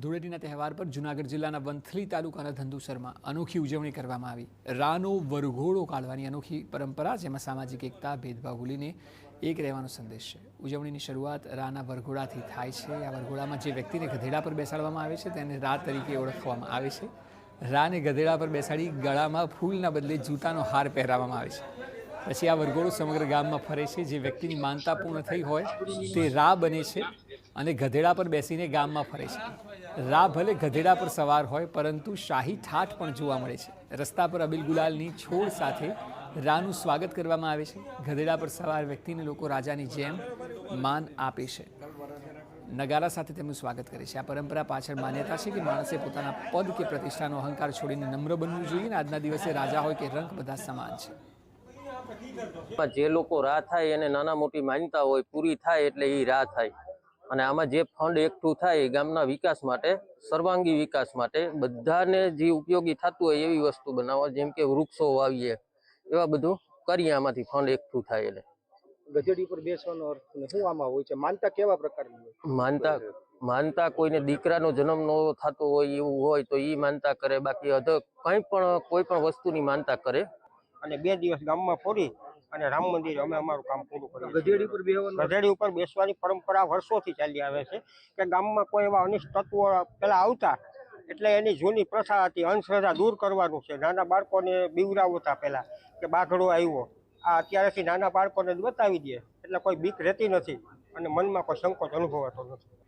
ધૂળેટીના તહેવાર પર જૂનાગઢ જિલ્લાના વંથલી તાલુકાના ધંધુસરમાં અનોખી ઉજવણી કરવામાં આવી। રાનો વરઘોડો કાઢવાની અનોખી પરંપરા, જેમાં સામાજિક એકતા, ભેદભાવ ભૂલીને એક રહેવાનો સંદેશ છે। ઉજવણીની શરૂઆત રાના વરઘોડાથી થાય છે। આ વરઘોડામાં જે વ્યક્તિને ગધેડા પર બેસાડવામાં આવે છે તેને રા તરીકે ઓળખવામાં આવે છે। રાને ગધેડા પર બેસાડી ગળામાં ફૂલના બદલે જૂતાનો હાર પહેરાવવામાં આવે છે। પછી આ વરઘોડો સમગ્ર ગામમાં ફરે છે। જે વ્યક્તિની માનતા પૂર્ણ થઈ હોય તે રા બને છે અને ગધેડા પર બેસીને ગામમાં ફરે છે। રા ભલે ગધેડા પર સવાર હોય, પરંતુ શાહી ઠાઠ પણ જોવા મળે છે। રસ્તા પર અબીલ ગુલાલની છોડ સાથે રાનું સ્વાગત કરવામાં આવે છે। ગધેડા પર સવાર વ્યક્તિને લોકો રાજાની જેમ માન આપે છે, નગારા સાથે તેમનું સ્વાગત કરે છે। આ પરંપરા પાછળ માન્યતા છે કે માણસે પોતાના પદ કે પ્રતિષ્ઠાનો અહંકાર છોડીને નમ્ર બનવું જોઈએ અને આજના દિવસે રાજા હોય કે રંક બધા સમાન છે। જે લોકો રાહ થાય એને નાના મોટી માન્યતા હોય પૂરી થાય એટલે એ રાહ થાય। અને આમાં જે ફંડ એકઠું થાય ગામના વિકાસ માટે, સર્વાંગી વિકાસ માટે, બધાને જે ઉપયોગી થતું હોય એવી વસ્તુ બનાવો, જેમ કે વૃક્ષો વાવીએ, એવા બધું કરીએ આમાંથી ફંડ એકઠું થાય। એટલે ગધેડી પર બેસવાનો અર્થ શું આમાં હોય છે? માનતા કેવા પ્રકારની હોય? માનતા કોઈને દીકરાનો જન્મ ન થતો હોય એવું હોય તો એ માનતા કરે, બાકી કોઈ પણ વસ્તુની માનતા કરે। અને 2 દિવસ ગામમાં ફરી અને રામ મંદિરે અમે અમારું કામ પૂરું કરીએ। ગધેડી ઉપર બેસવાની પરંપરા વર્ષોથી ચાલી આવે છે કે ગામમાં કોઈ એવા અનિષ્ટ તત્વો પેલા આવતા, એટલે એની જૂની પ્રથા હતી, અંધશ્રદ્ધા દૂર કરવાનું છે। નાના બાળકોને બીવરાવતા પેલા કે બાઘડો આવ્યો, આ અત્યારેથી નાના બાળકોને બતાવી દે એટલે કોઈ બીક રહેતી નથી અને મનમાં કોઈ સંકોચ અનુભવાતો નથી।